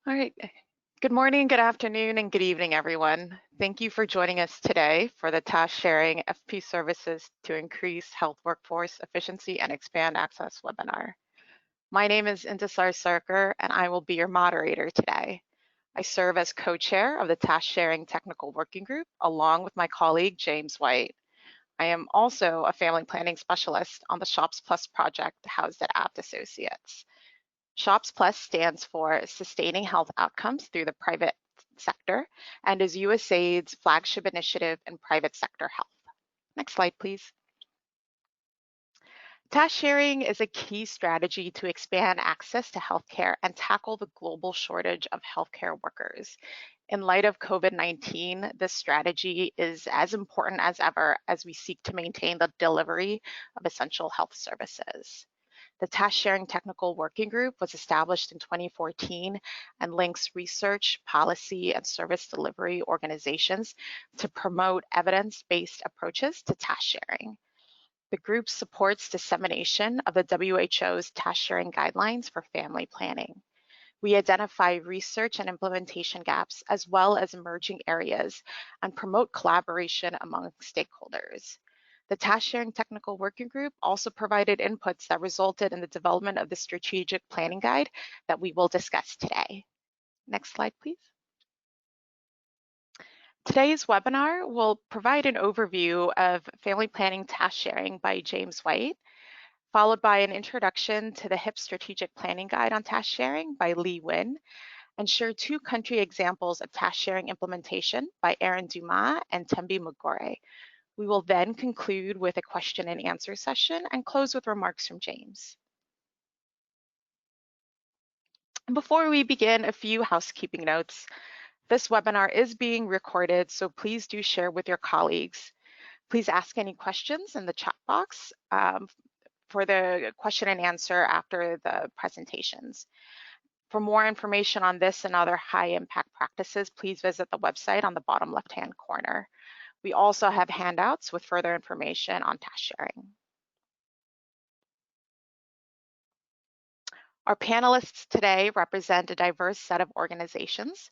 All right. Good morning, good afternoon, and good evening, everyone. Thank you for joining us today for the Task Sharing FP Services to Increase Health Workforce Efficiency and Expand Access webinar. My name is Intisar Sarkar, and I will be your moderator today. I serve as co-chair of the Task Sharing Technical Working Group, along with my colleague, James White. I am also a family planning specialist on the SHOPS Plus project housed at Apt Associates. SHOPS Plus stands for Sustaining Health Outcomes Through the Private Sector and is USAID's flagship initiative in private sector health. Next slide, please. Task sharing is a key strategy to expand access to healthcare and tackle the global shortage of healthcare workers. In light of COVID-19, this strategy is as important as ever as we seek to maintain the delivery of essential health services. The Task Sharing Technical Working Group was established in 2014 and links research, policy, and service delivery organizations to promote evidence-based approaches to task sharing. The group supports dissemination of the WHO's task sharing guidelines for family planning. We identify research and implementation gaps as well as emerging areas and promote collaboration among stakeholders. The Task Sharing Technical Working Group also provided inputs that resulted in the development of the strategic planning guide that we will discuss today. Next slide, please. Today's webinar will provide an overview of family planning task sharing by James White, followed by an introduction to the HIP Strategic Planning Guide on Task Sharing by Lee Nguyen, and share two country examples of task sharing implementation by Aaron Dumas and Tembi Magore. We will then conclude with a question and answer session and close with remarks from James. Before we begin, a few housekeeping notes. This webinar is being recorded, so please do share with your colleagues. Please ask any questions in the chat box for the question and answer after the presentations. For more information on this and other high impact practices, please visit the website on the bottom left-hand corner. We also have handouts with further information on task sharing. Our panelists today represent a diverse set of organizations.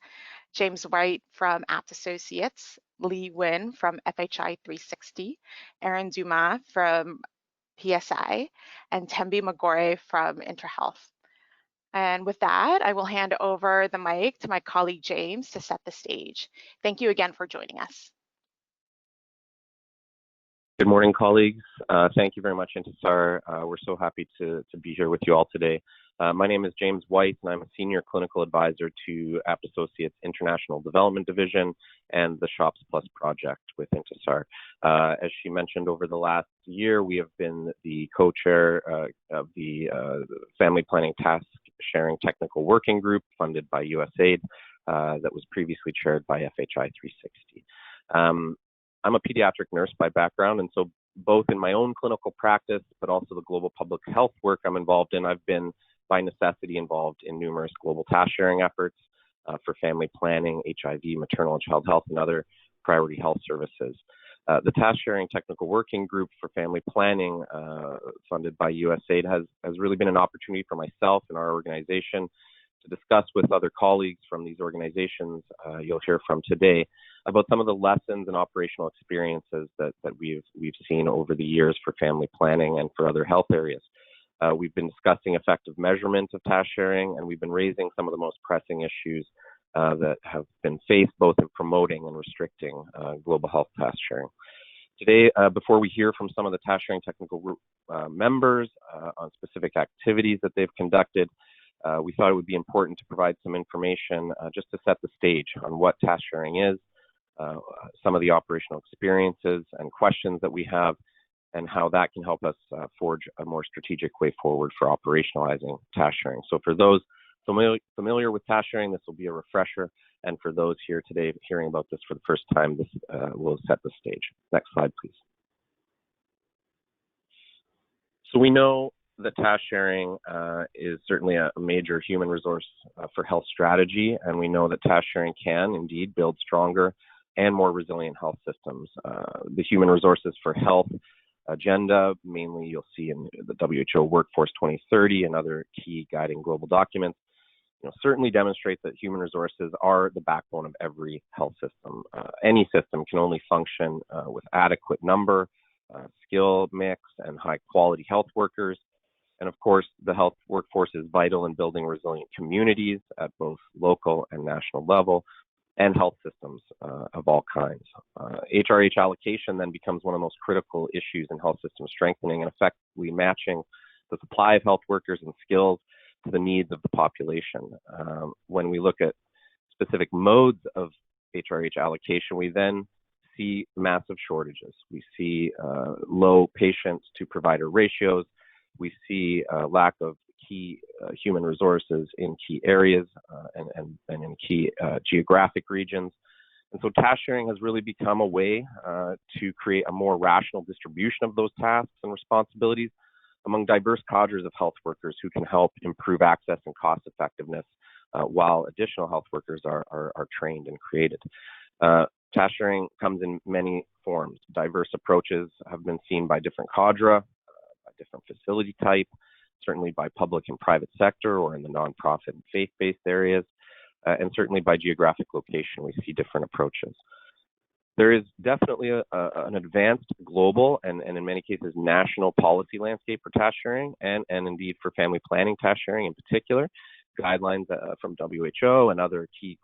James White from Apt Associates, Lee Nguyen from FHI 360, Aaron Dumas from PSI, and Tembi Magore from InterHealth. And with that, I will hand over the mic to my colleague James to set the stage. Thank you again for joining us. Good morning, colleagues. Thank you very much, Intisar. We're so happy to be here with you all today. My name is James White, and I'm a Senior Clinical Advisor to Apt Associates International Development Division and the SHOPS Plus project with Intisar. As she mentioned, over the last year, we have been the co-chair of the Family Planning Task Sharing Technical Working Group funded by USAID that was previously chaired by FHI 360. I'm a pediatric nurse by background, and so both in my own clinical practice, but also the global public health work I'm involved in, I've been by necessity involved in numerous global task sharing efforts for family planning, HIV, maternal and child health, and other priority health services. The Task Sharing Technical Working Group for Family Planning, funded by USAID, has really been an opportunity for myself and our organization to discuss with other colleagues from these organizations you'll hear from today about some of the lessons and operational experiences that we've seen over the years for family planning and for other health areas. We've been discussing effective measurement of task sharing, and we've been raising some of the most pressing issues that have been faced both in promoting and restricting global health task sharing. Today, before we hear from some of the task sharing technical group members on specific activities that they've conducted, we thought it would be important to provide some information just to set the stage on what task sharing is, some of the operational experiences and questions that we have, and how that can help us forge a more strategic way forward for operationalizing task sharing. So for those familiar with task sharing, this will be a refresher, and for those here today hearing about this for the first time, this will set the stage. Next slide, please. So we know that task sharing is certainly a major human resource for health strategy, and we know that task sharing can indeed build stronger and more resilient health systems. The Human Resources for Health agenda, mainly you'll see in the WHO Workforce 2030 and other key guiding global documents, certainly demonstrates that human resources are the backbone of every health system. Any system can only function with adequate number, skill mix, and high quality health workers. And of course, the health workforce is vital in building resilient communities at both local and national level, and health systems of all kinds. HRH allocation then becomes one of the most critical issues in health system strengthening and effectively matching the supply of health workers and skills to the needs of the population. When we look at specific modes of HRH allocation, we then see massive shortages. We see low patient to provider ratios. We see lack of key human resources in key areas and in key geographic regions. And so task sharing has really become a way to create a more rational distribution of those tasks and responsibilities among diverse cadres of health workers who can help improve access and cost effectiveness while additional health workers are trained and created. Task sharing comes in many forms. Diverse approaches have been seen by different cadre, by different facility type, certainly by public and private sector or in the nonprofit and faith-based areas, and certainly by geographic location, we see different approaches. There is definitely an advanced global and in many cases national policy landscape for task sharing and indeed for family planning task sharing in particular. Guidelines from WHO and other key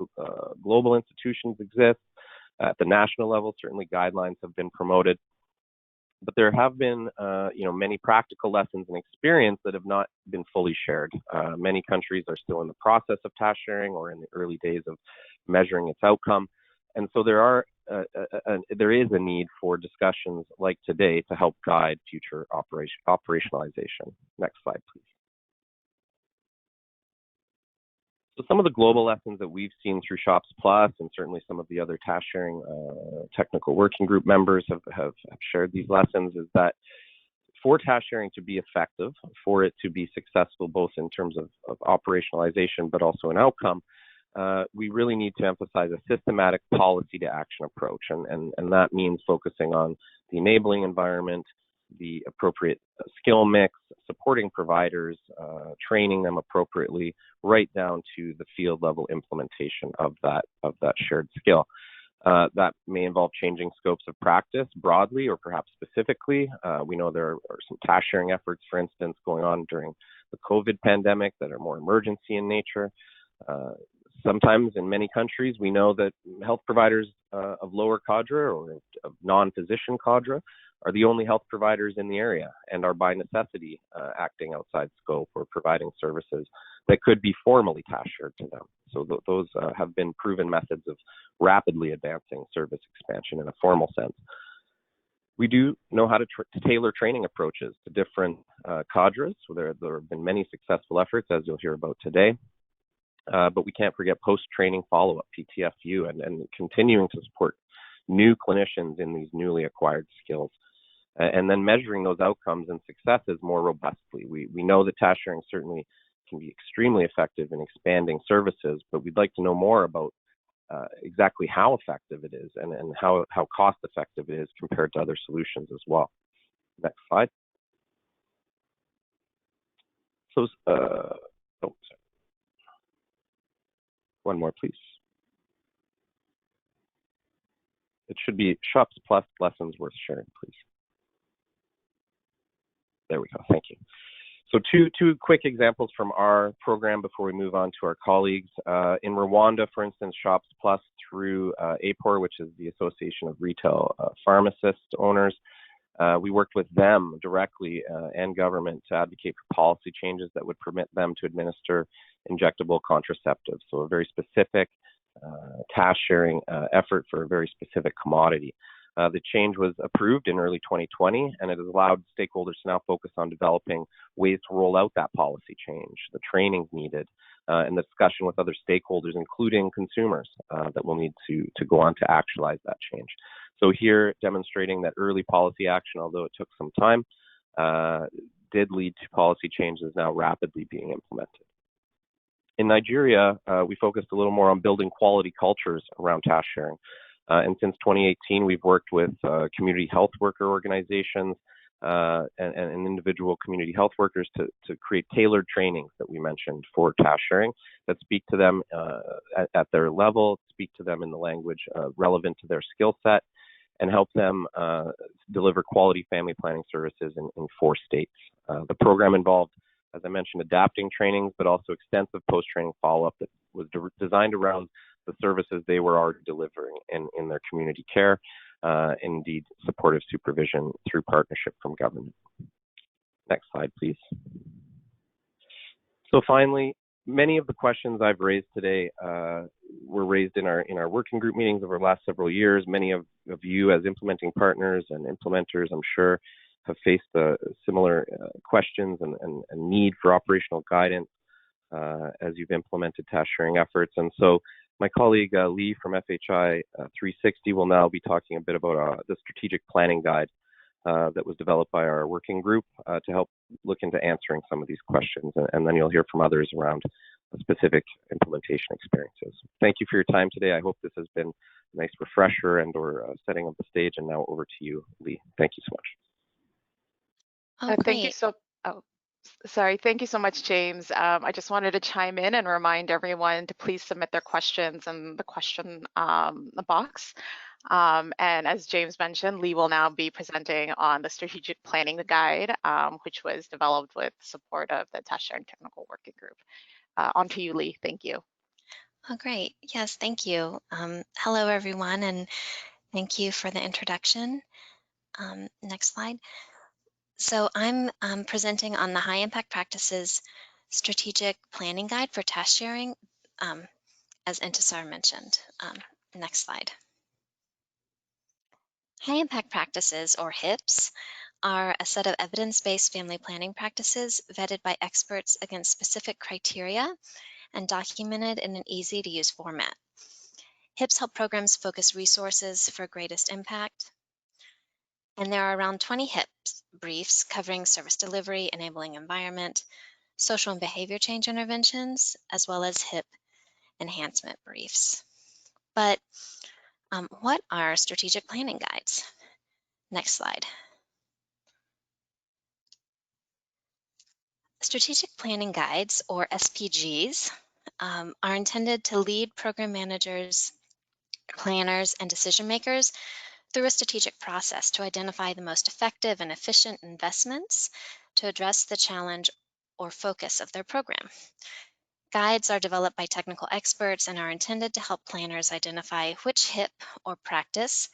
global institutions exist. At the national level, certainly guidelines have been promoted. But there have been, many practical lessons and experience that have not been fully shared. Many countries are still in the process of task sharing or in the early days of measuring its outcome. And so there is a need for discussions like today to help guide future operationalization. Next slide, please. So some of the global lessons that we've seen through SHOPS Plus, and certainly some of the other task sharing technical working group members have shared these lessons, is that for task sharing to be effective, for it to be successful both in terms of operationalization but also an outcome, we really need to emphasize a systematic policy to action approach. And that means focusing on the enabling environment, the appropriate skill mix, supporting providers, training them appropriately, right down to the field level implementation of that shared skill. That may involve changing scopes of practice broadly or perhaps specifically. We know there are some task sharing efforts, for instance, going on during the COVID pandemic that are more emergency in nature. Sometimes in many countries, we know that health providers of lower cadre or of non-physician cadre are the only health providers in the area and are by necessity acting outside scope or providing services that could be formally task shared to them. So those have been proven methods of rapidly advancing service expansion in a formal sense. We do know how to tailor training approaches to different cadres. So there have been many successful efforts, as you'll hear about today. But we can't forget post-training follow-up, PTFU, and continuing to support new clinicians in these newly acquired skills. And then measuring those outcomes and successes more robustly. We know that task sharing certainly can be extremely effective in expanding services, but we'd like to know more about exactly how effective it is and how cost effective it is compared to other solutions as well. Next slide. So, one more, please. It should be SHOPS Plus lessons worth sharing, please. There we go. Thank you. So two quick examples from our program before we move on to our colleagues. In Rwanda, for instance, SHOPS Plus through APOR, which is the Association of Retail Pharmacist Owners, we worked with them directly and government to advocate for policy changes that would permit them to administer injectable contraceptives. So a very specific task sharing effort for a very specific commodity. The change was approved in early 2020, and it has allowed stakeholders to now focus on developing ways to roll out that policy change, the training needed, and the discussion with other stakeholders, including consumers, that will need to go on to actualize that change. So here, demonstrating that early policy action, although it took some time, did lead to policy changes now rapidly being implemented. In Nigeria, we focused a little more on building quality cultures around task sharing. And since 2018, we've worked with community health worker organizations and individual community health workers to create tailored trainings that we mentioned for task sharing that speak to them at their level, speak to them in the language relevant to their skill set, and help them deliver quality family planning services in 4 states. The program involved, as I mentioned, adapting trainings, but also extensive post-training follow-up that was designed around the services they were already delivering in their community care, indeed supportive supervision through partnership from government. Next slide, please. So finally, many of the questions I've raised today were raised in our working group meetings over the last several years. Many of you as implementing partners and implementers, I'm sure, have faced similar questions and need for operational guidance as you've implemented task sharing efforts. And so my colleague Lee from FHI 360 will now be talking a bit about the strategic planning guide that was developed by our working group to help look into answering some of these questions. And then you'll hear from others around specific implementation experiences. Thank you for your time today. I hope this has been a nice refresher and or setting up the stage. And now over to you, Lee. Thank you so much. Oh, Thank you great. Thank you so much, James. I just wanted to chime in and remind everyone to please submit their questions in the question box. And as James mentioned, Lee will now be presenting on the strategic planning guide, which was developed with support of the Task Sharing Technical Working Group. On to you, Lee. Thank you. Oh, great. Yes, thank you. Hello, everyone, and thank you for the introduction. Next slide. So I'm presenting on the High Impact Practices Strategic Planning Guide for Task Sharing, as Intisar mentioned. Next slide. High Impact Practices, or HIPs, are a set of evidence-based family planning practices vetted by experts against specific criteria and documented in an easy-to-use format. HIPs help programs focus resources for greatest impact. And there are around 20 HIPs briefs covering service delivery, enabling environment, social and behavior change interventions, as well as HIP enhancement briefs. But what are strategic planning guides? Next slide. Strategic planning guides, or SPGs, are intended to lead program managers, planners, and decision makers through a strategic process to identify the most effective and efficient investments to address the challenge or focus of their program. Guides are developed by technical experts and are intended to help planners identify which HIP or practice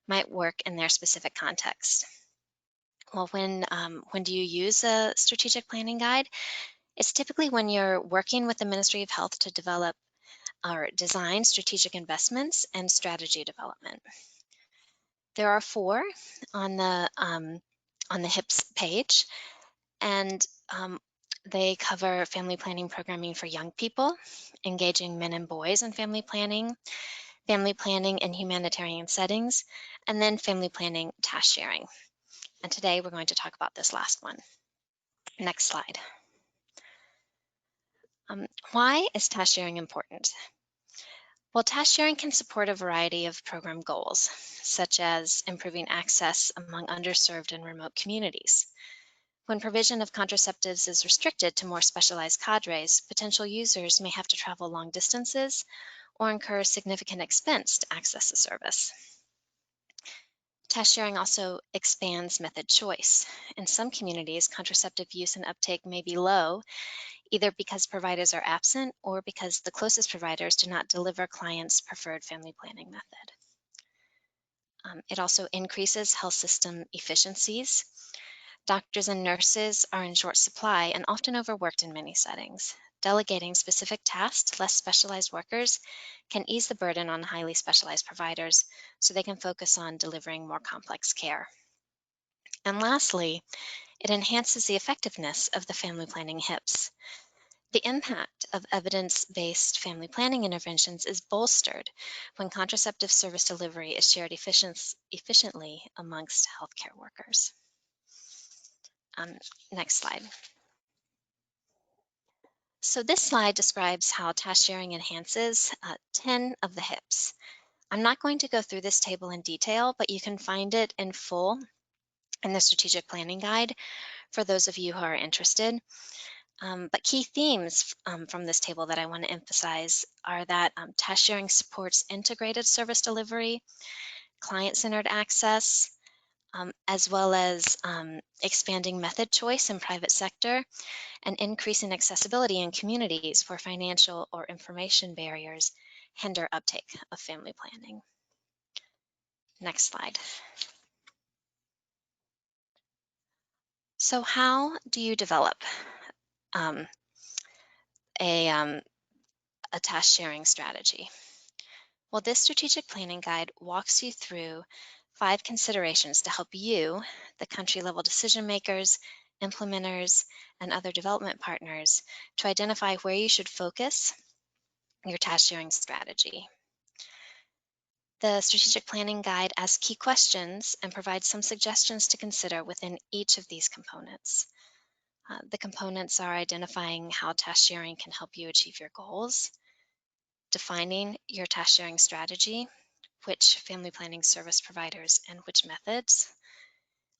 might work in their specific context. Well, when do you use a strategic planning guide? It's typically when you're working with the Ministry of Health to develop or design strategic investments and strategy development. There are 4 on the HIPS page, and they cover family planning programming for young people, engaging men and boys in family planning in humanitarian settings, and then family planning task sharing. And today we're going to talk about this last one. Next slide. Why is task sharing important? Well, task sharing can support a variety of program goals, such as improving access among underserved and remote communities. When provision of contraceptives is restricted to more specialized cadres, potential users may have to travel long distances or incur significant expense to access the service. Task sharing also expands method choice. In some communities, contraceptive use and uptake may be low, either because providers are absent or because the closest providers do not deliver clients' preferred family planning method. It also increases health system efficiencies. Doctors and nurses are in short supply and often overworked in many settings. Delegating specific tasks to less specialized workers can ease the burden on highly specialized providers so they can focus on delivering more complex care. And lastly, it enhances the effectiveness of the family planning HIPs. The impact of evidence-based family planning interventions is bolstered when contraceptive service delivery is shared efficiently amongst healthcare workers. Next slide. So this slide describes how task sharing enhances 10 of the HIPs. I'm not going to go through this table in detail, but you can find it in full in the strategic planning guide for those of you who are interested. But key themes from this table that I want to emphasize are that task sharing supports integrated service delivery, client-centered access, as well as expanding method choice in private sector and increasing accessibility in communities where financial or information barriers hinder uptake of family planning. Next slide. So how do you develop a task sharing strategy? Well, this strategic planning guide walks you through 5 considerations to help you, the country level decision makers, implementers, and other development partners to identify where you should focus your task sharing strategy. The strategic planning guide asks key questions and provides some suggestions to consider within each of these components. The components are identifying how task sharing can help you achieve your goals, defining your task sharing strategy, which family planning service providers and which methods,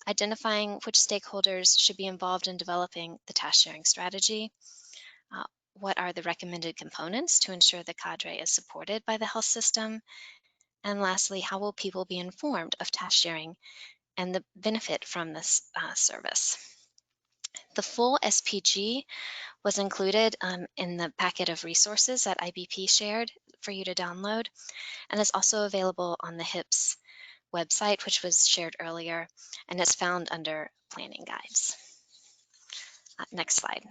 identifying which stakeholders should be involved in developing the task sharing strategy, what are the recommended components to ensure the cadre is supported by the health system, and lastly, how will people be informed of task sharing and the benefit from this service. The full SPG was included in the packet of resources that IBP shared for you to download, and is also available on the HIPS website, which was shared earlier, and it's found under planning guides. Next slide.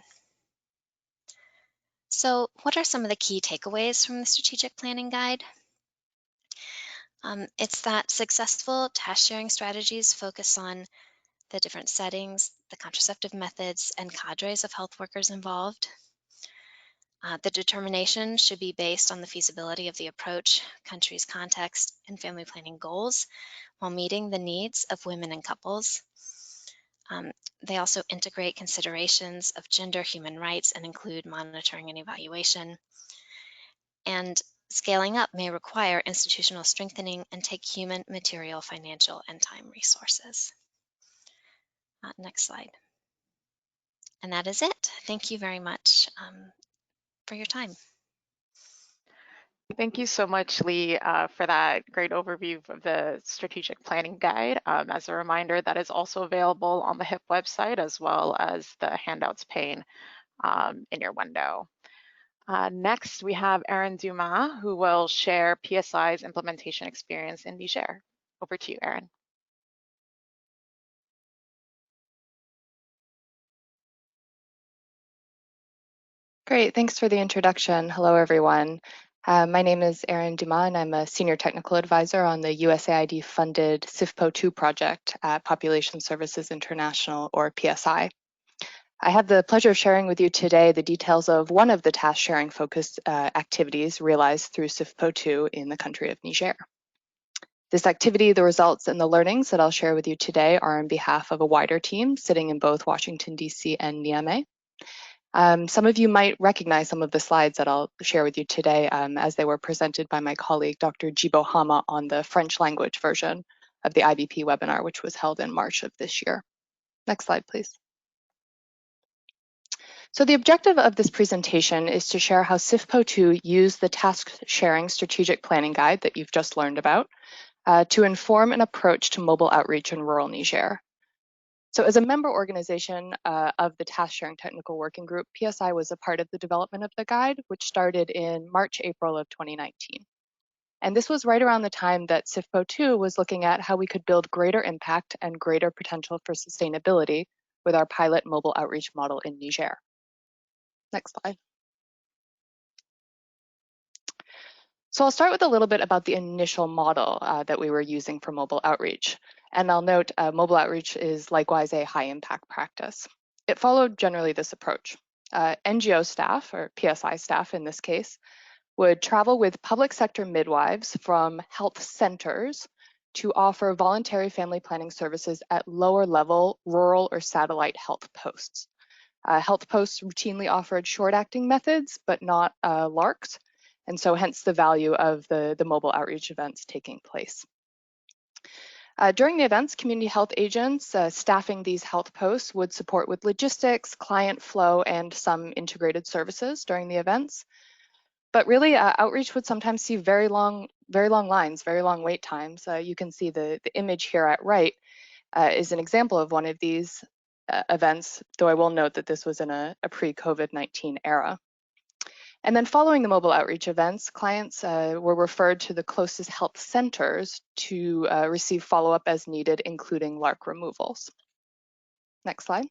So what are some of the key takeaways from the strategic planning guide? It's that successful task sharing strategies focus on the different settings, the contraceptive methods, and cadres of health workers involved. The determination should be based on the feasibility of the approach, country's context, and family planning goals while meeting the needs of women and couples. They also integrate considerations of gender, human rights, and include monitoring and evaluation. And scaling up may require institutional strengthening and take human, material, financial, and time resources. Next slide. And that is it. Thank you very much for your time. Thank you so much, Lee, for that great overview of the strategic planning guide. As a reminder, that is also available on the HIP website as well as the handouts pane in your window. Next, we have Erin Dumas, who will share PSI's implementation experience in Niger. Over to you, Erin. Great, thanks for the introduction. Hello, everyone. My name is Erin Dumas, and I'm a Senior Technical Advisor on the USAID-funded CIFPO2 project at Population Services International, or PSI. I have the pleasure of sharing with you today the details of one of the task sharing focused activities realized through CIFPO2 in the country of Niger. This activity, the results and the learnings that I'll share with you today are on behalf of a wider team sitting in both Washington, D.C. and Niamey. Some of you might recognize some of the slides that I'll share with you today as they were presented by my colleague, Dr. Djibo Hama, on the French language version of the IBP webinar, which was held in March of this year. Next slide, please. So the objective of this presentation is to share how CIFPO2 used the task sharing strategic planning guide that you've just learned about to inform an approach to mobile outreach in rural Niger. So as a member organization of the Task Sharing Technical Working Group, PSI was a part of the development of the guide, which started in March, April of 2019. And this was right around the time that CIFPO2 was looking at how we could build greater impact and greater potential for sustainability with our pilot mobile outreach model in Niger. Next slide. So I'll start with a little bit about the initial model that we were using for mobile outreach. And I'll note mobile outreach is likewise a high impact practice. It followed generally this approach. NGO staff, or PSI staff in this case, would travel with public sector midwives from health centers to offer voluntary family planning services at lower level rural or satellite health posts. Health posts routinely offered short-acting methods, but not LARCs, and so hence the value of the mobile outreach events taking place. During the events, community health agents staffing these health posts would support with logistics, client flow, and some integrated services during the events. But really, outreach would sometimes see very long lines, very long wait times. You can see the image here at right is an example of one of these events, though I will note that this was in a pre-COVID-19 era. And then following the mobile outreach events, clients were referred to the closest health centers to receive follow-up as needed, including LARC removals. Next slide.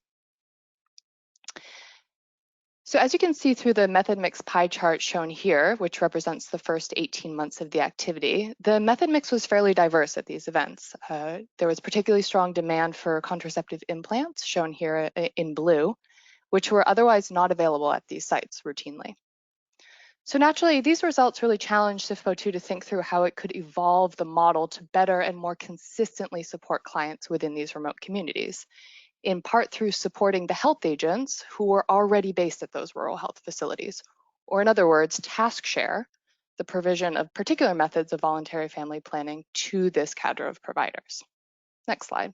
So as you can see through the method mix pie chart shown here, which represents the first 18 months of the activity, the method mix was fairly diverse at these events. There was particularly strong demand for contraceptive implants, shown here in blue, which were otherwise not available at these sites routinely. So naturally, these results really challenged SIFPO2 to think through how it could evolve the model to better and more consistently support clients within these remote communities, in part through supporting the health agents who were already based at those rural health facilities, or in other words, task share, the provision of particular methods of voluntary family planning to this cadre of providers. Next slide.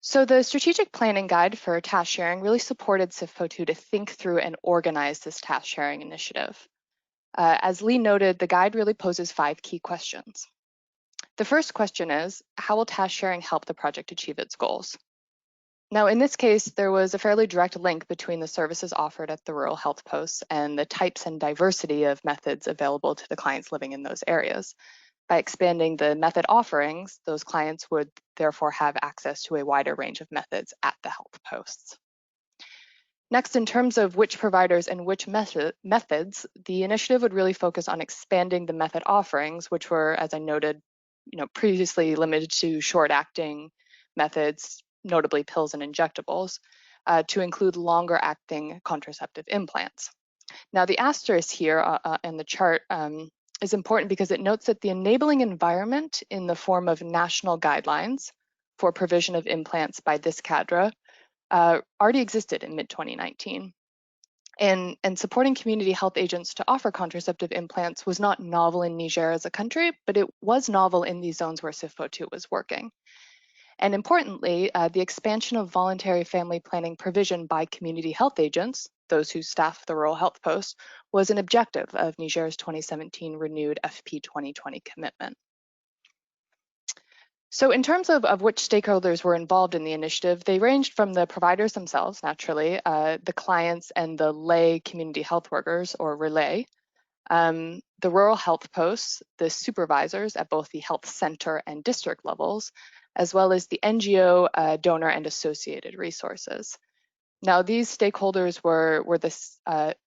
So the strategic planning guide for task sharing really supported SIFPO2 to think through and organize this task sharing initiative. As Lee noted, the guide really poses 5 key questions. The first question is, how will task sharing help the project achieve its goals? Now, in this case, there was a fairly direct link between the services offered at the rural health posts and the types and diversity of methods available to the clients living in those areas. By expanding the method offerings, those clients would therefore have access to a wider range of methods at the health posts. Next, in terms of which providers and which methods, the initiative would really focus on expanding the method offerings, which were, as I noted, previously limited to short-acting methods, notably pills and injectables, to include longer-acting contraceptive implants. Now, the asterisk here in the chart is important because it notes that the enabling environment in the form of national guidelines for provision of implants by this cadre already existed in mid-2019. And supporting community health agents to offer contraceptive implants was not novel in Niger as a country, but it was novel in these zones where SIFPO2 was working. And importantly, the expansion of voluntary family planning provision by community health agents, those who staff the rural health posts, was an objective of Niger's 2017 renewed FP 2020 commitment. So in terms of which stakeholders were involved in the initiative, they ranged from the providers themselves, naturally, the clients and the lay community health workers, or relay, the rural health posts, the supervisors at both the health center and district levels, as well as the NGO, donor, and associated resources. Now, these stakeholders were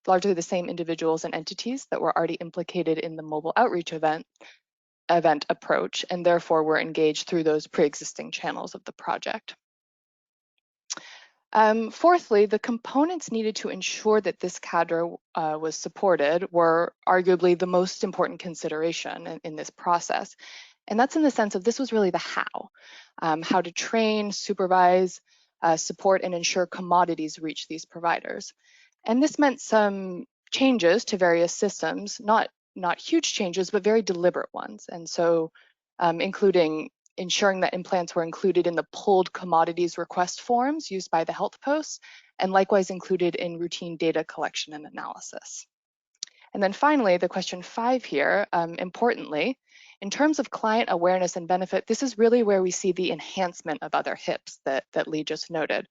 largely the same individuals and entities that were already implicated in the mobile outreach event approach, and therefore were engaged through those pre-existing channels of the project. Fourthly, the components needed to ensure that this cadre was supported were arguably the most important consideration in this process. And that's in the sense of this was really the how to train, supervise, support, and ensure commodities reach these providers. And this meant some changes to various systems, not huge changes, but very deliberate ones. And so including ensuring that implants were included in the pulled commodities request forms used by the health posts, and likewise included in routine data collection and analysis. And then finally, the question 5 here, importantly, in terms of client awareness and benefit, this is really where we see the enhancement of other HIPs that Lee just noted.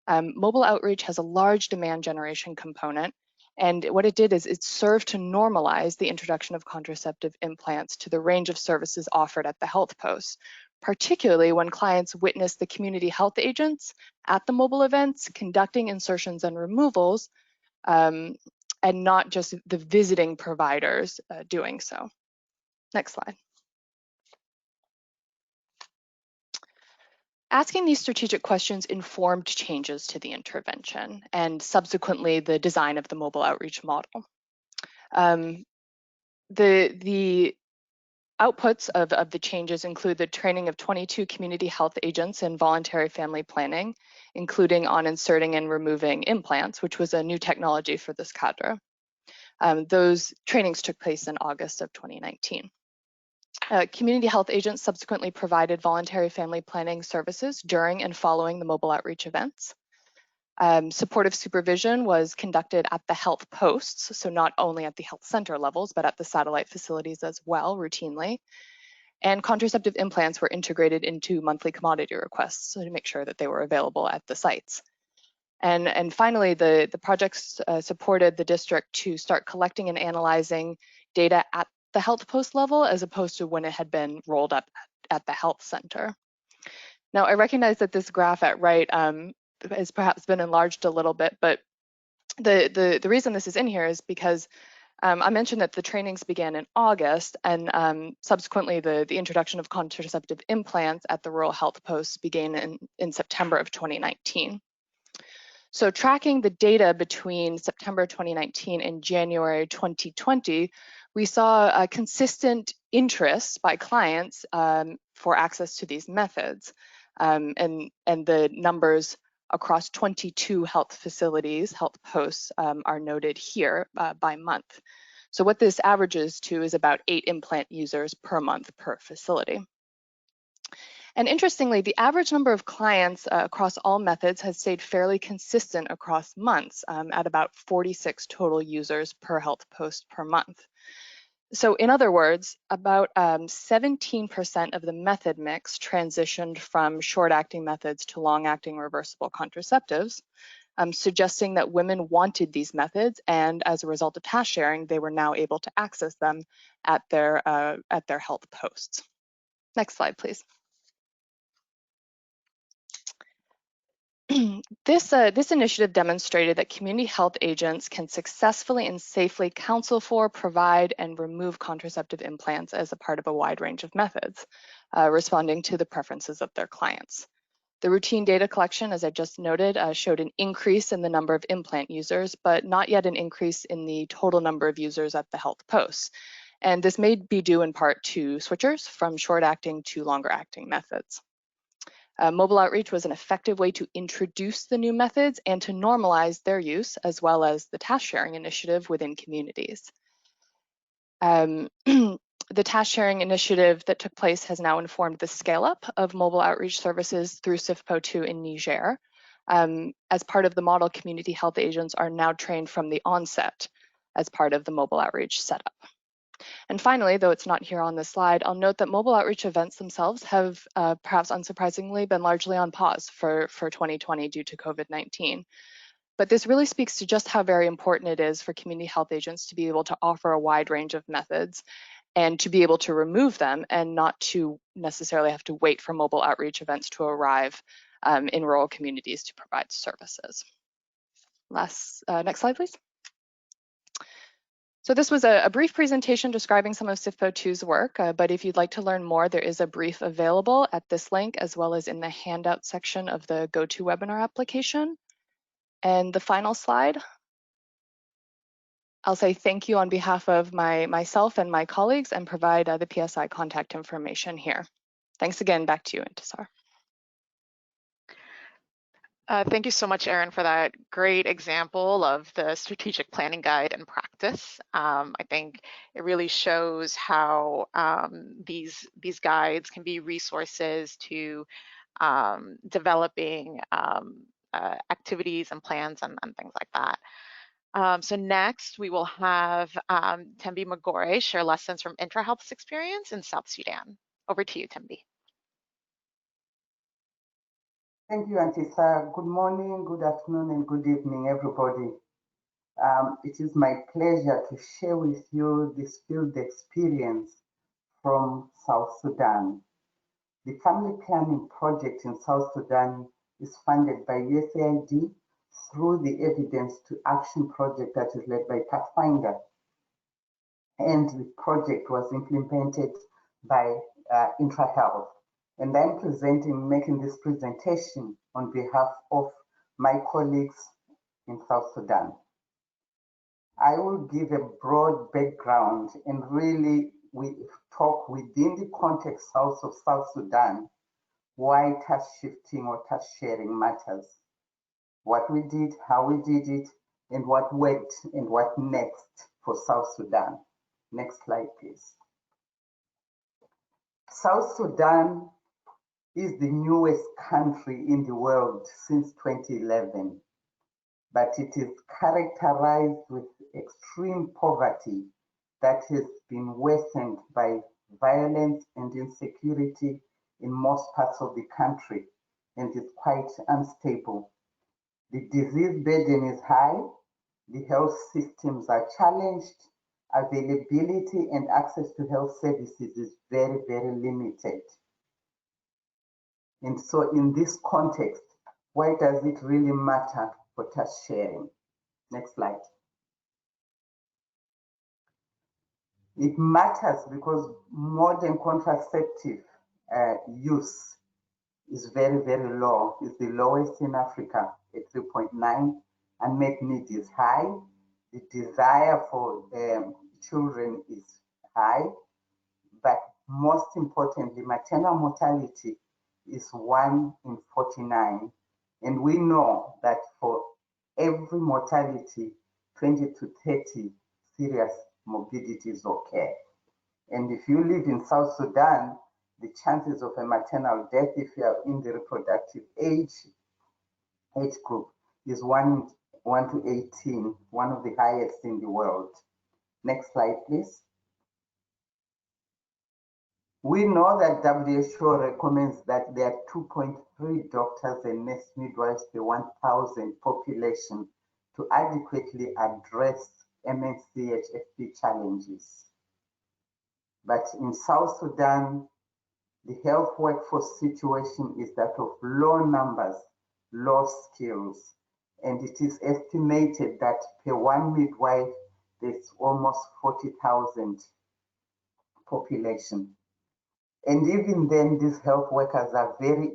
Mobile outreach has a large demand generation component, and what it did is it served to normalize the introduction of contraceptive implants to the range of services offered at the health posts, particularly when clients witnessed the community health agents at the mobile events conducting insertions and removals, and not just the visiting providers doing so. Next slide. Asking these strategic questions informed changes to the intervention and subsequently the design of the mobile outreach model. The outputs of the changes include the training of 22 community health agents in voluntary family planning, including on inserting and removing implants, which was a new technology for this cadre. Those trainings took place in August of 2019. Community health agents subsequently provided voluntary family planning services during and following the mobile outreach events. Supportive supervision was conducted at the health posts, so not only at the health center levels, but at the satellite facilities as well, routinely. And contraceptive implants were integrated into monthly commodity requests, so to make sure that they were available at the sites. And finally, the projects supported the district to start collecting and analyzing data at the health post level, as opposed to when it had been rolled up at the health center. Now, I recognize that this graph at right has perhaps been enlarged a little bit, but the reason this is in here is because I mentioned that the trainings began in August, and subsequently the introduction of contraceptive implants at the rural health posts began in September of 2019. So tracking the data between September 2019 and January 2020, we saw a consistent interest by clients for access to these methods. And the numbers across 22 health facilities, health posts, are noted here by month. So what this averages to is about 8 implant users per month per facility. And interestingly, the average number of clients across all methods has stayed fairly consistent across months at about 46 total users per health post per month. So in other words, about 17% of the method mix transitioned from short-acting methods to long-acting reversible contraceptives, suggesting that women wanted these methods, and as a result of task sharing, they were now able to access them at their health posts. Next slide, please. This initiative demonstrated that community health agents can successfully and safely counsel for, provide, and remove contraceptive implants as a part of a wide range of methods, responding to the preferences of their clients. The routine data collection, as I just noted, showed an increase in the number of implant users, but not yet an increase in the total number of users at the health posts. And this may be due in part to switchers from short-acting to longer-acting methods. Mobile outreach was an effective way to introduce the new methods and to normalize their use, as well as the task sharing initiative within communities. The task sharing initiative that took place has now informed the scale up of mobile outreach services through SIFPO2 in Niger. As part of the model, community health agents are now trained from the onset as part of the mobile outreach setup. And finally, though it's not here on this slide, I'll note that mobile outreach events themselves have perhaps unsurprisingly been largely on pause for 2020 due to COVID-19. But this really speaks to just how very important it is for community health agents to be able to offer a wide range of methods and to be able to remove them and not to necessarily have to wait for mobile outreach events to arrive in rural communities to provide services. Next slide, please. So this was a brief presentation describing some of SIFPO2's work, but if you'd like to learn more, there is a brief available at this link, as well as in the handout section of the GoToWebinar application. And the final slide, I'll say thank you on behalf of myself and my colleagues and provide the PSI contact information here. Thanks again, back to you, Intisar. Thank you so much, Erin, for that great example of the strategic planning guide in practice. I think it really shows how these guides can be resources to developing activities and plans and things like that. So next, we will have Tembi Magore share lessons from IntraHealth's experience in South Sudan. Over to you, Tembi. Thank you, Antisa. Good morning, good afternoon, and good evening, everybody. It is my pleasure to share with you this field experience from South Sudan. The Family Planning Project in South Sudan is funded by USAID through the Evidence to Action project that is led by Pathfinder. And the project was implemented by IntraHealth. And I'm making this presentation on behalf of my colleagues in South Sudan. I will give a broad background and really we talk within the context of South Sudan, why task shifting or task sharing matters, what we did, how we did it, and what worked and what next for South Sudan. Next slide, please. South Sudan is the newest country in the world since 2011, but it is characterized with extreme poverty that has been worsened by violence and insecurity in most parts of the country and is quite unstable. The disease burden is high, the health systems are challenged, availability and access to health services is very, very limited. And so in this context, why does it really matter for task sharing? Next slide. It matters because modern contraceptive use is very, very low. It's the lowest in Africa at 3.9. Unmet need is high. The desire for children is high. But most importantly, maternal mortality is 1 in 49. And we know that for every mortality, 20 to 30 serious morbidities occur. And if you live in South Sudan, the chances of a maternal death if you are in the reproductive age group is 1 to 18, one of the highest in the world. Next slide, please. We know that WHO recommends that there are 2.3 doctors and nurse midwives per 1,000 population to adequately address MNCHFP challenges. But in South Sudan, the health workforce situation is that of low numbers, low skills, and it is estimated that per one midwife, there's almost 40,000 population. And even then, these health workers are very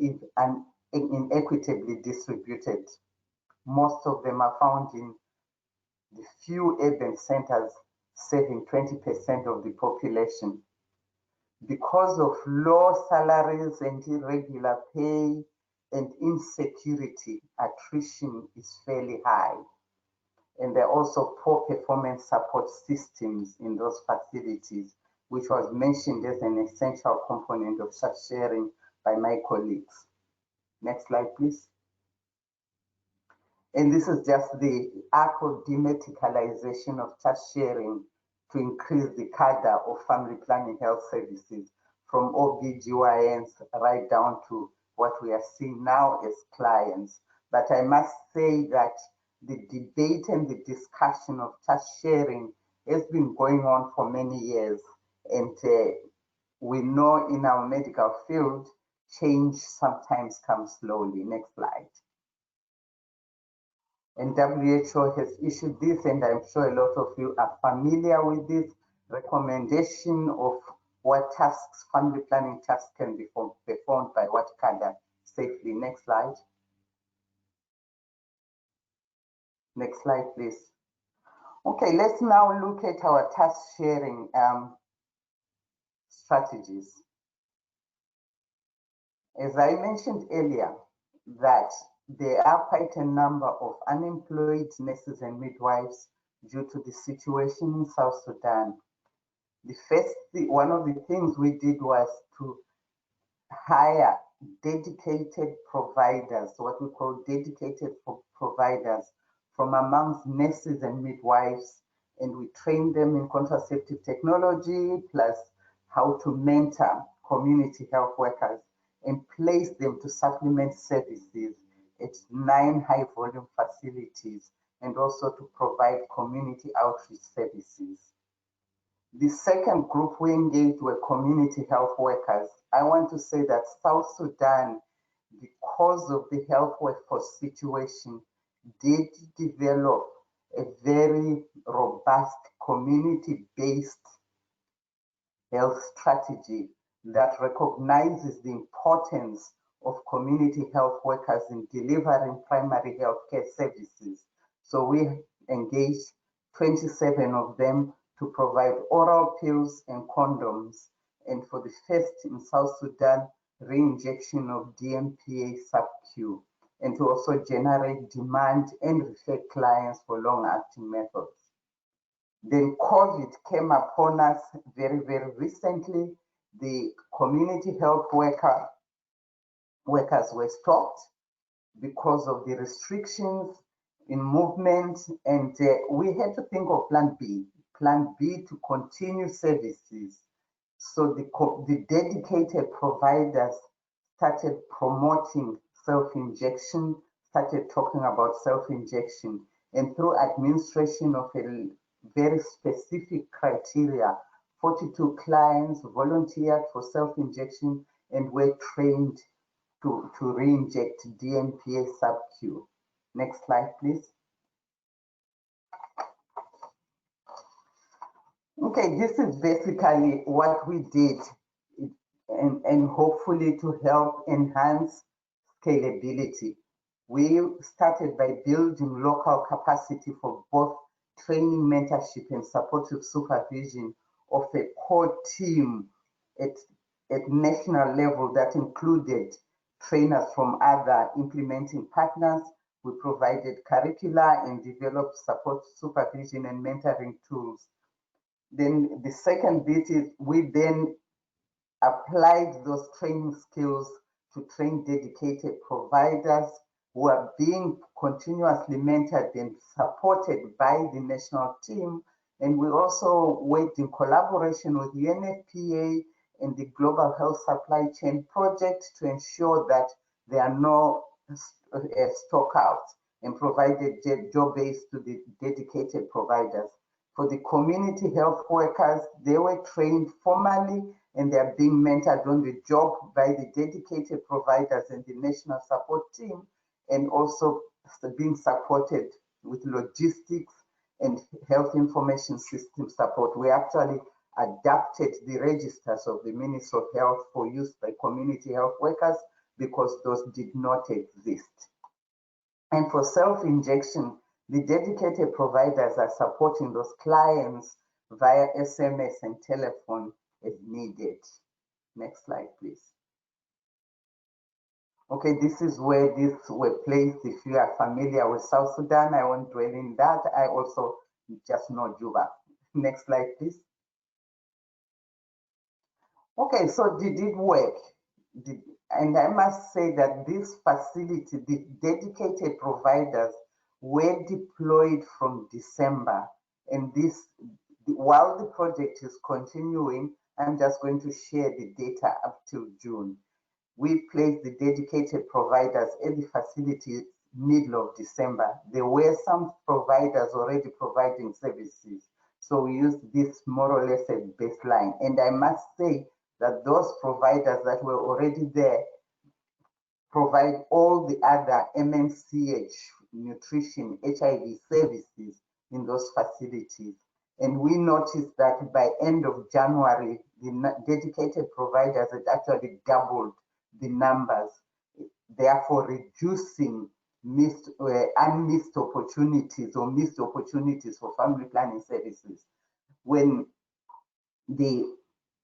inequitably distributed. Most of them are found in the few urban centers, serving 20% of the population. Because of low salaries and irregular pay and insecurity, attrition is fairly high. And there are also poor performance support systems in those facilities, which was mentioned as an essential component of such sharing by my colleagues. Next slide, please. And this is just the arc of demedicalization of task sharing to increase the cadre of family planning health services from OBGYNs right down to what we are seeing now as clients. But I must say that the debate and the discussion of task sharing has been going on for many years. And we know in our medical field, change sometimes comes slowly. Next slide. And WHO has issued this, and I'm sure a lot of you are familiar with this recommendation of what tasks, family planning tasks can be performed by what cadre safely. Next slide. Next slide, please. Okay, let's now look at our task sharing strategies. As I mentioned earlier, that there are quite a number of unemployed nurses and midwives due to the situation in South Sudan. One of the things we did was to hire dedicated providers, what we call dedicated providers from amongst nurses and midwives, and we trained them in contraceptive technology, plus how to mentor community health workers and place them to supplement services at 9 high volume facilities and also to provide community outreach services. The second group we engaged were community health workers. I want to say that South Sudan, because of the health workforce situation, did develop a very robust community-based health strategy that recognizes the importance of community health workers in delivering primary health care services. So we engaged 27 of them to provide oral pills and condoms, and for the first in South Sudan, re-injection of DMPA sub-Q, and to also generate demand and refer clients for long-acting methods. Then COVID came upon us very, very recently. The community health workers were stopped because of the restrictions in movement, and we had to think of plan B to continue services. So the dedicated providers started promoting self-injection, started talking about self-injection, and through administration of a very specific criteria, 42 clients volunteered for self-injection and were trained to re-inject DMPA sub-Q. Next slide, please. Okay, this is basically what we did, and hopefully to help enhance scalability. We started by building local capacity for both training, mentorship, and supportive supervision of a core team at national level that included trainers from other implementing partners. We provided curricula and developed support, supervision, and mentoring tools. Then the second bit is we then applied those training skills to train dedicated providers who are being continuously mentored and supported by the national team. And we also worked in collaboration with UNFPA and the Global Health Supply Chain Project to ensure that there are no stockouts, and provided job aids to the dedicated providers. For the community health workers, they were trained formally and they are being mentored on the job by the dedicated providers and the national support team, and also being supported with logistics and health information system support. We actually adapted the registers of the Ministry of Health for use by community health workers because those did not exist. And for self-injection, the dedicated providers are supporting those clients via SMS and telephone as needed. Next slide, please. Okay, this is where these were placed. If you are familiar with South Sudan, I won't dwell in that. I also just know Juba. Next slide, please. Okay, so did it work? And I must say that this facility, the dedicated providers were deployed from December. And this, while the project is continuing, I'm just going to share the data up till June. We placed the dedicated providers at the facility middle of December. There were some providers already providing services. So we used this more or less as baseline. And I must say that those providers that were already there provide all the other MNCH, nutrition, HIV services in those facilities. And we noticed that by end of January, the dedicated providers had actually doubled the numbers, therefore reducing unmissed opportunities or missed opportunities for family planning services. When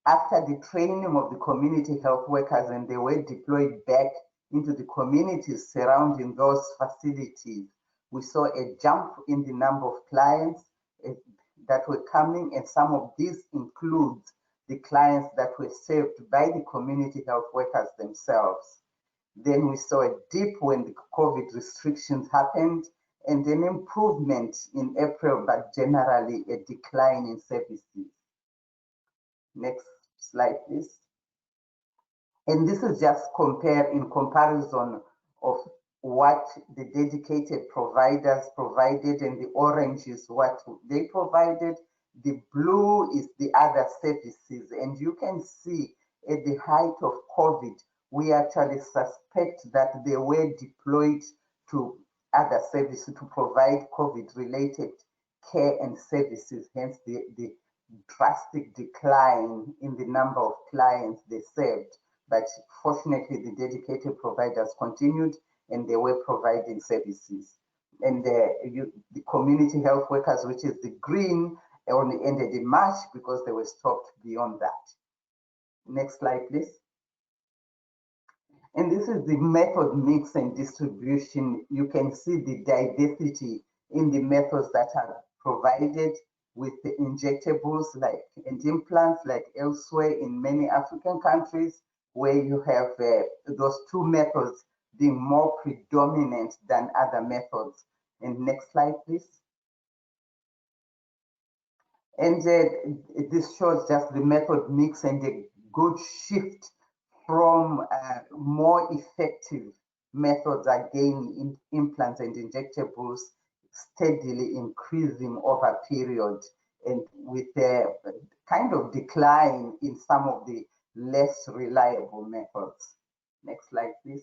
after the training of the community health workers and they were deployed back into the communities surrounding those facilities, we saw a jump in the number of clients that were coming, and some of these include the clients that were served by the community health workers themselves. Then we saw a dip when the COVID restrictions happened, and an improvement in April, but generally a decline in services. Next slide, please. And this is just in comparison of what the dedicated providers provided, and the orange is what they provided. The blue is the other services. And you can see at the height of COVID, we actually suspect that they were deployed to other services to provide COVID-related care and services, hence the drastic decline in the number of clients they served. But fortunately, the dedicated providers continued and they were providing services. And the community health workers, which is the green, only ended in March because they were stopped beyond that. Next slide, please. And this is the method mix and distribution. You can see the diversity in the methods that are provided. with the injectables and implants like elsewhere in many African countries where you have those two methods being more predominant than other methods. And next slide, please. And this shows just the method mix and a good shift from more effective methods, again, in implants and injectables, steadily increasing over a period, and with a kind of decline in some of the less reliable methods. Next slide, please.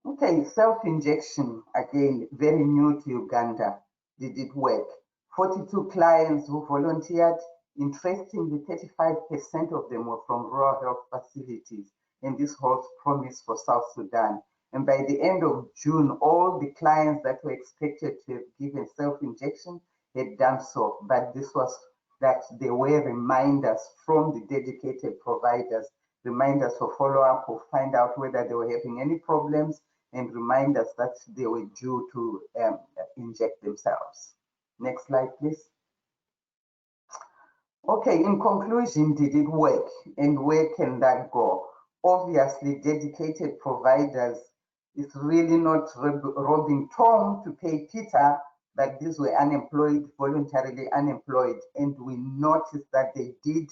Okay, self-injection, again, very new to Uganda. Did it work? 42 clients who volunteered. Interestingly, 35% of them were from rural health facilities, and this holds promise for South Sudan. And by the end of June, all the clients that were expected to have given self-injection had done so, but this was that there were reminders from the dedicated providers, reminders for follow-up or find out whether they were having any problems, and remind us that they were due to inject themselves. Next slide, please. Okay, in conclusion, did it work and where can that go? Obviously, dedicated providers is really not robbing Tom to pay Peter, but these were unemployed, voluntarily unemployed, and we noticed that they did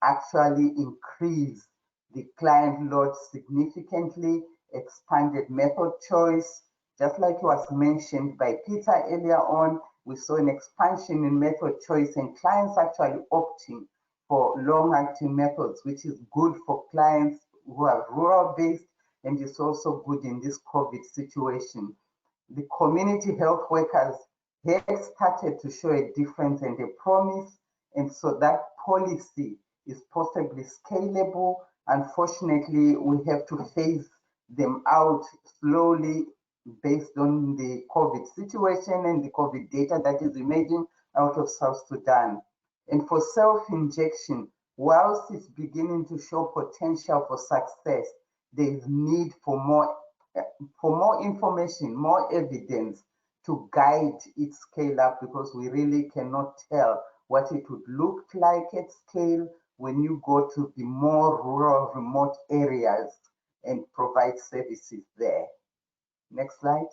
actually increase the client load significantly, expanded method choice. Just like was mentioned by Peter earlier on, we saw an expansion in method choice and clients actually opting for long-acting methods, which is good for clients who are rural-based, and it's also good in this COVID situation. The community health workers had started to show a difference and a promise, and so that policy is possibly scalable. Unfortunately, we have to phase them out slowly based on the COVID situation and the COVID data that is emerging out of South Sudan. And for self-injection, whilst it's beginning to show potential for success, there is need for more information, more evidence to guide its scale up, because we really cannot tell what it would look like at scale when you go to the more rural, remote areas and provide services there. Next slide.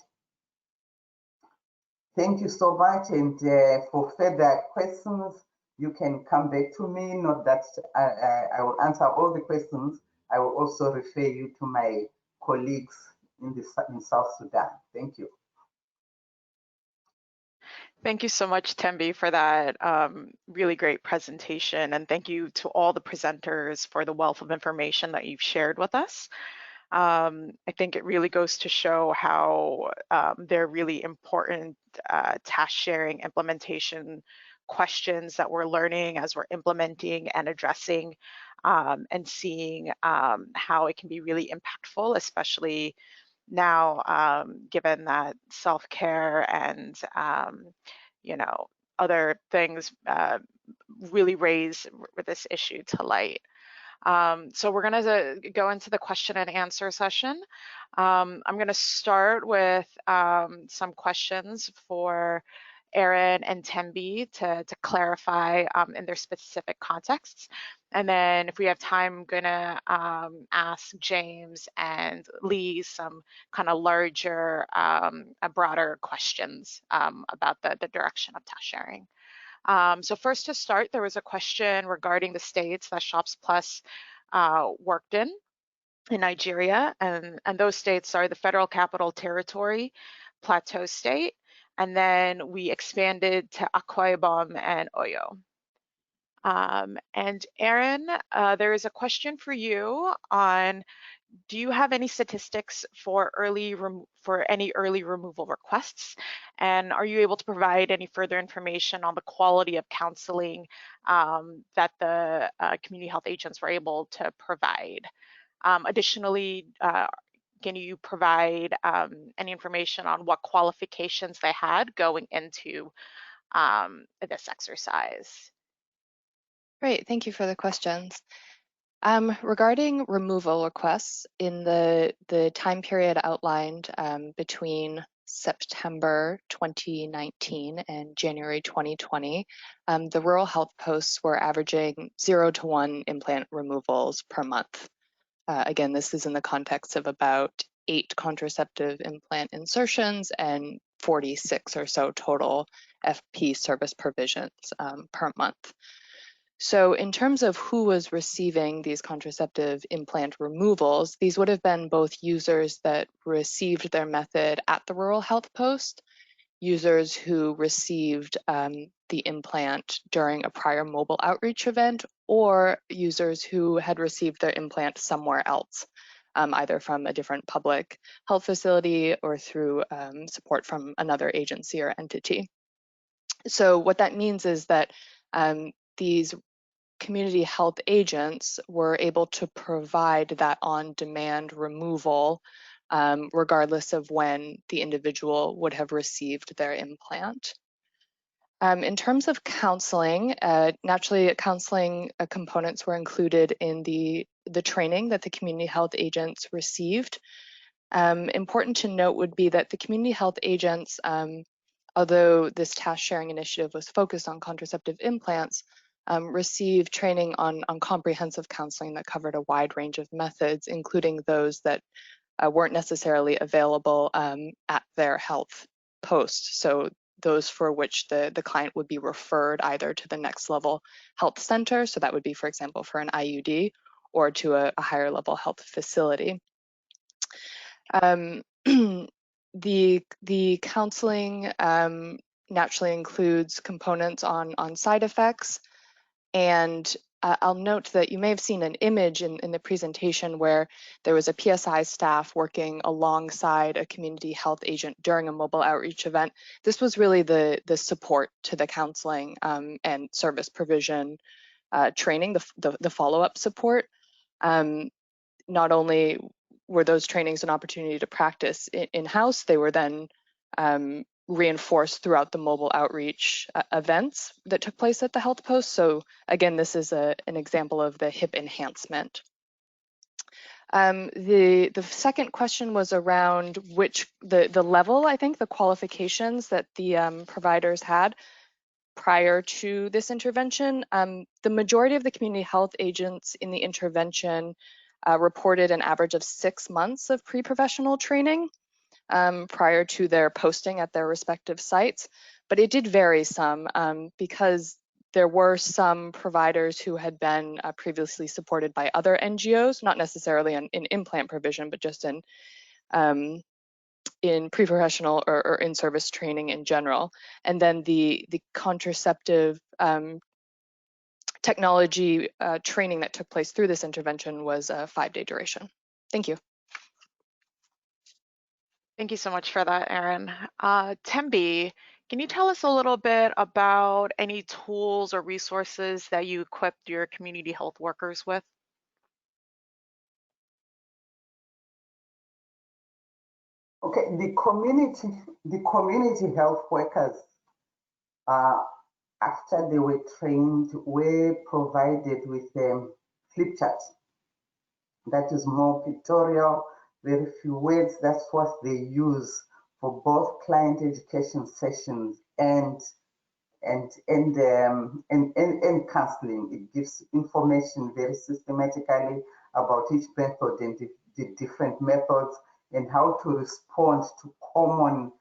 Thank you so much. And for further questions, you can come back to me. Not that I will answer all the questions. I will also refer you to my colleagues in South Sudan. Thank you. Thank you so much, Tembi, for that really great presentation. And thank you to all the presenters for the wealth of information that you've shared with us. I think it really goes to show how they're really important task sharing implementation questions that we're learning as we're implementing and addressing and seeing how it can be really impactful, especially now, given that self-care and other things really raise this issue to light. So we're going to go into the question and answer session. I'm going to start with some questions for Erin and Tembi to clarify in their specific contexts. And then if we have time, I'm going to ask James and Lee some kind of larger, broader questions about the direction of task sharing. So first to start, there was a question regarding the states that Shops Plus worked in Nigeria, and those states are the Federal Capital Territory, Plateau State, and then we expanded to Akwa Ibom and Oyo. And Erin, there is a question for you on, do you have any statistics for any early removal requests? And are you able to provide any further information on the quality of counseling that the community health agents were able to provide? Additionally, can you provide any information on what qualifications they had going into this exercise? Great, thank you for the questions. Regarding removal requests, in the time period outlined between September 2019 and January 2020, the rural health posts were averaging 0 to 1 implant removals per month. Again, this is in the context of about 8 contraceptive implant insertions and 46 or so total FP service provisions per month. So in terms of who was receiving these contraceptive implant removals, these would have been both users that received their method at the rural health post, users who received the implant during a prior mobile outreach event, or users who had received their implant somewhere else, either from a different public health facility or through support from another agency or entity. So what that means is that these community health agents were able to provide that on-demand removal regardless of when the individual would have received their implant. In terms of counseling, naturally counseling components were included in the training that the community health agents received. Important to note would be that the community health agents, although this task sharing initiative was focused on contraceptive implants, received training on comprehensive counseling that covered a wide range of methods, including those that weren't necessarily available at their health post. So those for which the client would be referred either to the next level health center, so that would be, for example, for an IUD, or to a higher level health facility. The counseling naturally includes components on side effects, and I'll note that you may have seen an image in the presentation where there was a PSI staff working alongside a community health agent during a mobile outreach event. This was really the support to the counseling and service provision training, the follow-up support. Not only were those trainings an opportunity to practice in-house, they were then reinforced throughout the mobile outreach events that took place at the health post. So again, this is an example of the HIP enhancement. The second question was around the level, I think, the qualifications that the providers had prior to this intervention. The majority of the community health agents in the intervention reported an average of 6 months of pre-professional training prior to their posting at their respective sites, but it did vary some because there were some providers who had been previously supported by other NGOs, not necessarily in implant provision, but just in pre-professional or in-service training in general. And then the contraceptive technology training that took place through this intervention was a 5-day duration. Thank you. Thank you so much for that, Erin. Tembi, can you tell us a little bit about any tools or resources that you equipped your community health workers with? Okay, the community health workers, after they were trained, were provided with flip charts. That is more pictorial, very few words. That's what they use for both client education sessions and counseling. It gives information very systematically about each method and the different methods and how to respond to common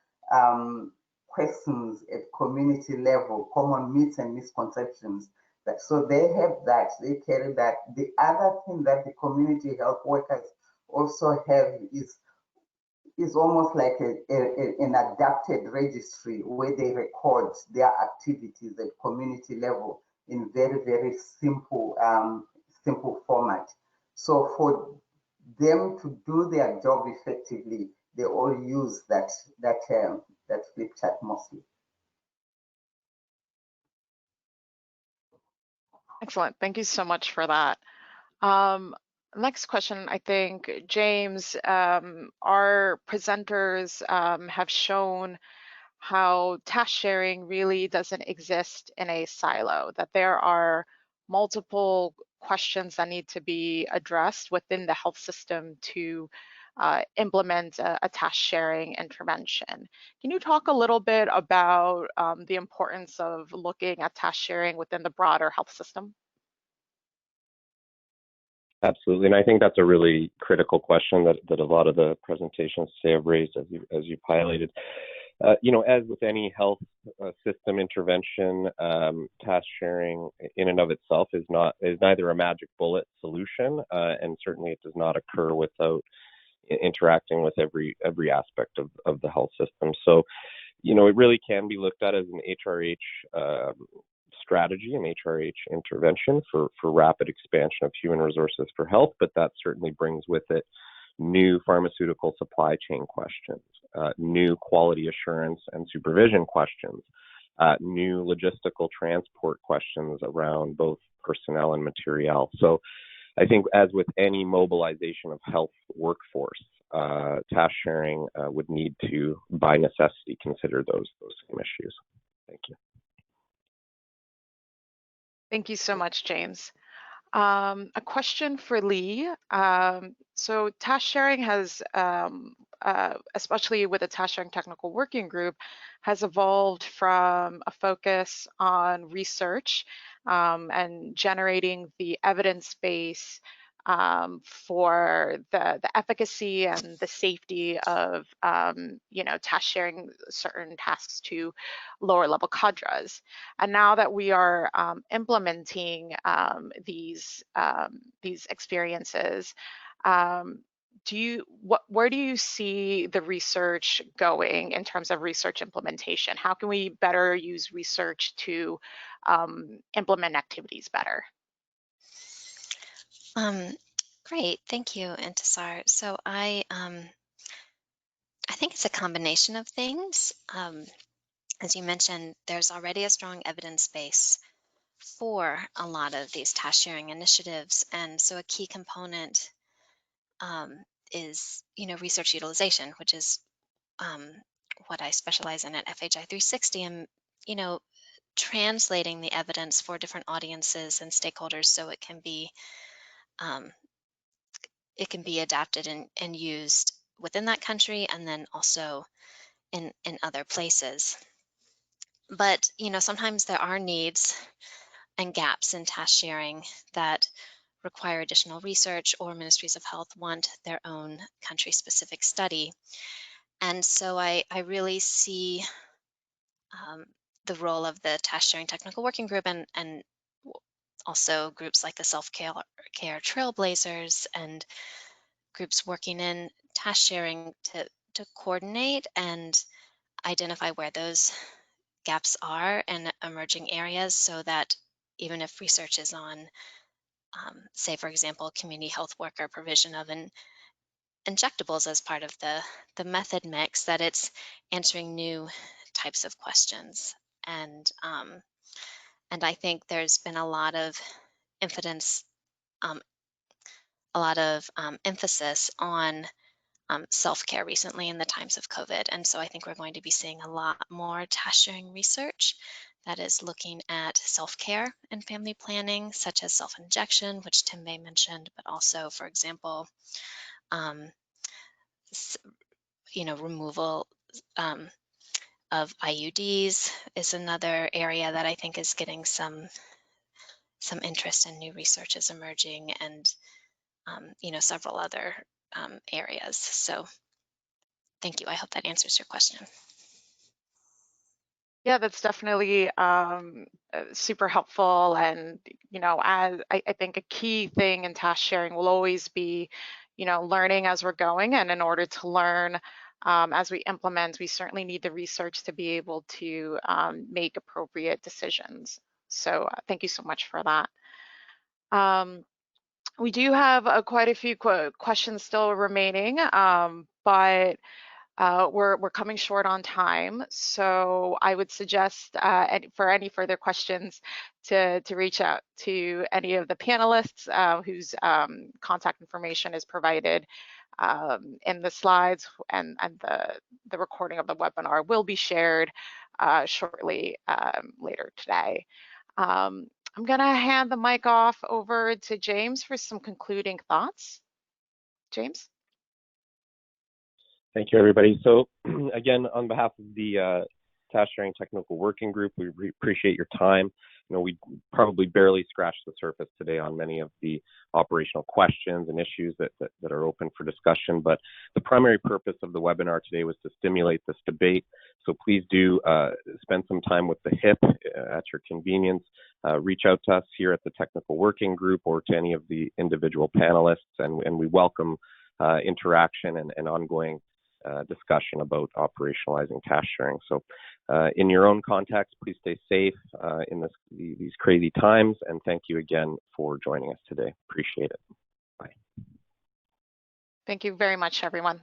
questions at community level, common myths and misconceptions. So they have that, they carry that. The other thing that the community health workers also have is almost like an adapted registry where they record their activities at community level in very, very simple, simple format. So for them to do their job effectively, they all use that flip chart mostly. Excellent. Thank you so much for that. Next question, I think, James, our presenters have shown how task sharing really doesn't exist in a silo, that there are multiple questions that need to be addressed within the health system to implement a task sharing intervention. Can you talk a little bit about the importance of looking at task sharing within the broader health system? Absolutely, and I think that's a really critical question that a lot of the presentations today have raised, as you've highlighted. As with any health system intervention, task sharing in and of itself is neither a magic bullet solution, and certainly it does not occur without interacting with every aspect of the health system. So, it really can be looked at as an HRH strategy, an HRH intervention for rapid expansion of human resources for health, but that certainly brings with it new pharmaceutical supply chain questions, new quality assurance and supervision questions, new logistical transport questions around both personnel and material. So I think, as with any mobilization of health workforce, task sharing would need to, by necessity, consider those same issues. Thank you. Thank you so much, James. A question for Lee. So task sharing has, especially with the task sharing technical working group, has evolved from a focus on research and generating the evidence base for the efficacy and the safety of task sharing certain tasks to lower level cadres. And now that we are implementing these experiences, where do you see the research going in terms of research implementation? How can we better use research to implement activities better? Great, thank you, Intisar. So I think it's a combination of things. As you mentioned, there's already a strong evidence base for a lot of these task sharing initiatives, and so a key component is research utilization, which is what I specialize in at FHI 360, and translating the evidence for different audiences and stakeholders so um, it can be adapted and used within that country and then also in other places. But sometimes there are needs and gaps in task sharing that require additional research, or ministries of health want their own country-specific study. And so I really see the role of the task sharing technical working group and also groups like the self-care trailblazers and groups working in task sharing to coordinate and identify where those gaps are in emerging areas, so that even if research is on, say, for example, community health worker provision of injectables as part of the method mix, that it's answering new types of questions. And I think there's been a lot of emphasis on self-care recently in the times of COVID. And so I think we're going to be seeing a lot more task sharing research that is looking at self-care and family planning, such as self-injection, which Tim May mentioned, but also, for example, removal of IUDs is another area that I think is getting some interest, and new research is emerging, and several other areas. So thank you. I hope that answers your question. Yeah, that's definitely super helpful. And, as I think a key thing in task sharing will always be, learning as we're going. And in order to learn as we implement, we certainly need the research to be able to make appropriate decisions. So thank you so much for that. We do have quite a few questions still remaining, but we're coming short on time, so I would suggest for any further questions to reach out to any of the panelists whose contact information is provided in the slides, and the recording of the webinar will be shared shortly later today. I'm gonna hand the mic off over to James for some concluding thoughts. James? Thank you, everybody. So again, on behalf of the Task Sharing Technical Working Group, we appreciate your time. We probably barely scratched the surface today on many of the operational questions and issues that are open for discussion, but the primary purpose of the webinar today was to stimulate this debate. So please do spend some time with the HIP at your convenience. Reach out to us here at the Technical Working Group or to any of the individual panelists, and we welcome interaction and ongoing discussion about operationalizing task sharing. So in your own context, please stay safe in these crazy times, and thank you again for joining us today. Appreciate it. Bye. Thank you very much, everyone.